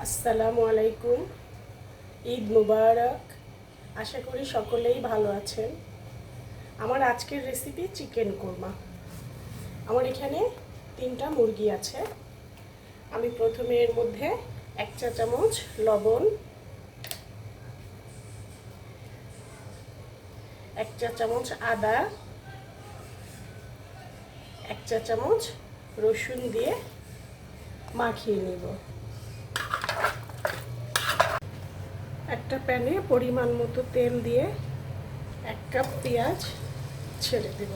আসসালামু আলাইকুম। ঈদ মুবারক। আশা করি সকলেই ভালো আছেন। আমার আজকের রেসিপি চিকেন কোরমা। আমার এখানে 3টা মুরগি আছে। আমি প্রথমে এর মধ্যে 1 চা চামচ লবণ, 1 চা চামচ আদা, 1 চা চামচ রসুন দিয়ে মাখিয়ে নেব। একটা প্যানে পরিমাণ মতো তেল দিয়ে 1 কাপ পেঁয়াজ ছেড়ে দেব,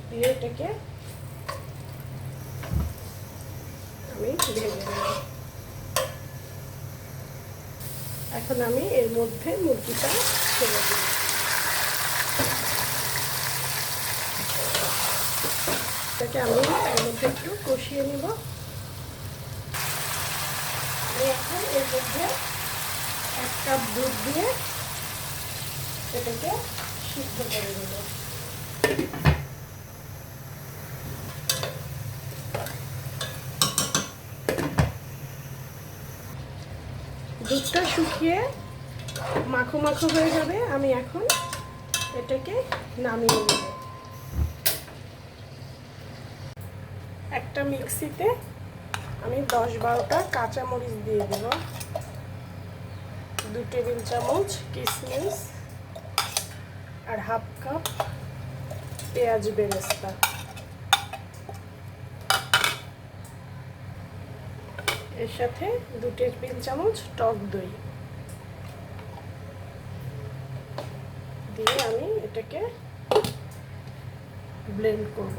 দিয়ে এটাকে আমি ভেজে নেব। এখন আমি এর মধ্যে মুরগিটা ছেড়ে দেব। এটাকে আমি এর মধ্যে একটু কষিয়ে নেব। আমি এখন এর মধ্যে 1 কাপ দুধ দিয়ে এটাকে সিদ্ধ করে নেব। দুধটা শুকিয়ে মাখো মাখো হয়ে যাবে। আমি এখন এটাকে নামিয়ে নেব। একটা মিক্সিতে আমি 10-12টা কাঁচামরিচ দিয়ে দেব, 2 টেবিল চামচ কিশমিশ আর 1/2 কাপ পেঁয়াজ বেরেস্তা। এর সাথে 2 টেবিল চামচ টক দই দিয়ে আমি এটাকে ব্লেন্ড করব।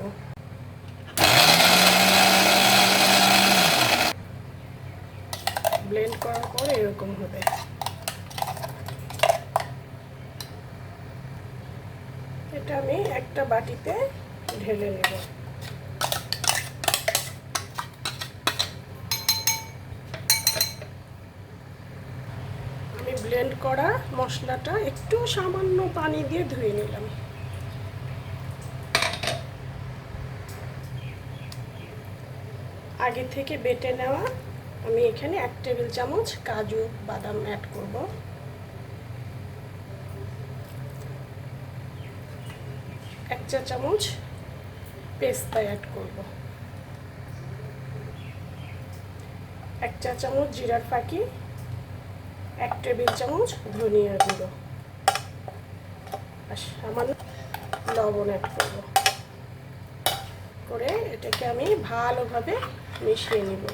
ব্লেন্ড করার পর এরকম হবে। এটা আমি একটা বাটিতে ঢেলে নেব। আমি ব্লেন্ড করা মশলাটা একটু সামান্য পানি দিয়ে ধুয়ে নিলাম। আগে থেকে বেটে নেওয়া আমি এখানে 1 টেবিল চামচ কাজু বাদাম অ্যাড করব, 1 চা চামচ পেস্তা অ্যাড করব, 1 চা চামচ জিরার ফাঁকি, 1 টেবিল চামচ ধনিয়া গুঁড়ো আর সামান্য লবণ অ্যাড করব। করে এটাকে আমি ভালোভাবে মিশিয়ে নিব।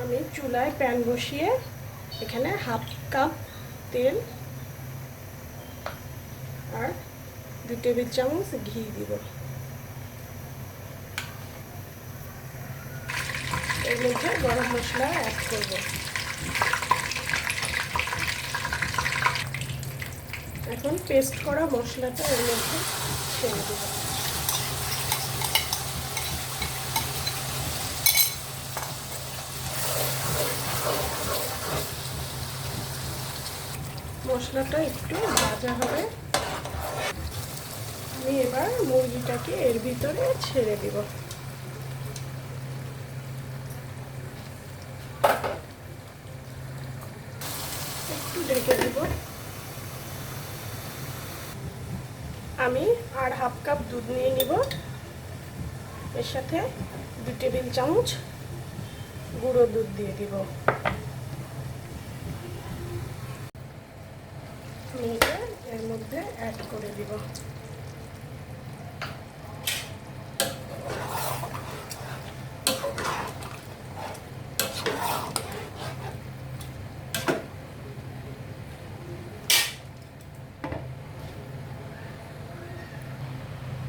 আমি চুলায় প্যান বসিয়ে এখানে 1/2 কাপ তেল আর 2 টেবিল চামচ ঘি দিব। এর মধ্যে গরম মশলা অ্যাড করব। এখন পেস্ট করা মশলাটা এর মধ্যে ছেড়ে দেব। মশলাটা একটু ভাজা হবে। আমি এবার মুরগিটাকে এর ভিতরে ছেড়ে দেব। একটু ঢেকে দেব। আমি আর 1/2 কাপ দুধ নিয়ে নিব। এর সাথে 2 টেবিল চামচ গুঁড়ো দুধ দিয়ে দিব। নিয়ে এর মধ্যে অ্যাড করে দিব।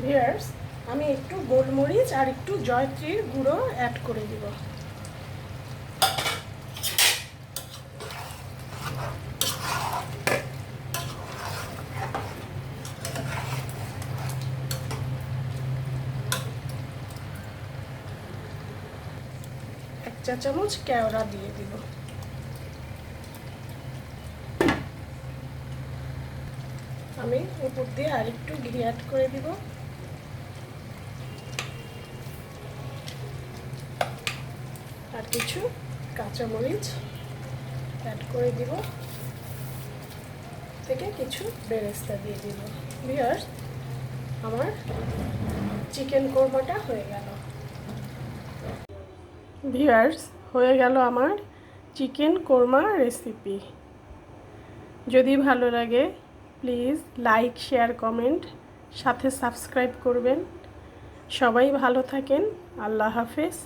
ভিউয়ার্স, আমি একটু গোলমরিচ আর একটু জয়ত্রীর গুঁড়ো অ্যাড করে দিব। এক চা চামচ কেওড়া দিয়ে দিব। আমি উপর দিয়ে আরেকটু ঘি অ্যাড করে দিব। আর কিছু কাঁচামরিচ অ্যাড করে দিব, থেকে কিছু বেরেস্তা দিয়ে দিব। ভিউয়ার্স, আমার চিকেন কোরমাটা হয়ে গেল। ভিউয়ার্স, হয়ে গেল আমার চিকেন কোরমা রেসিপি। যদি ভালো লাগে প্লিজ লাইক, শেয়ার, কমেন্ট, সাথে সাবস্ক্রাইব করবেন। সবাই ভালো থাকেন। আল্লাহ হাফেজ।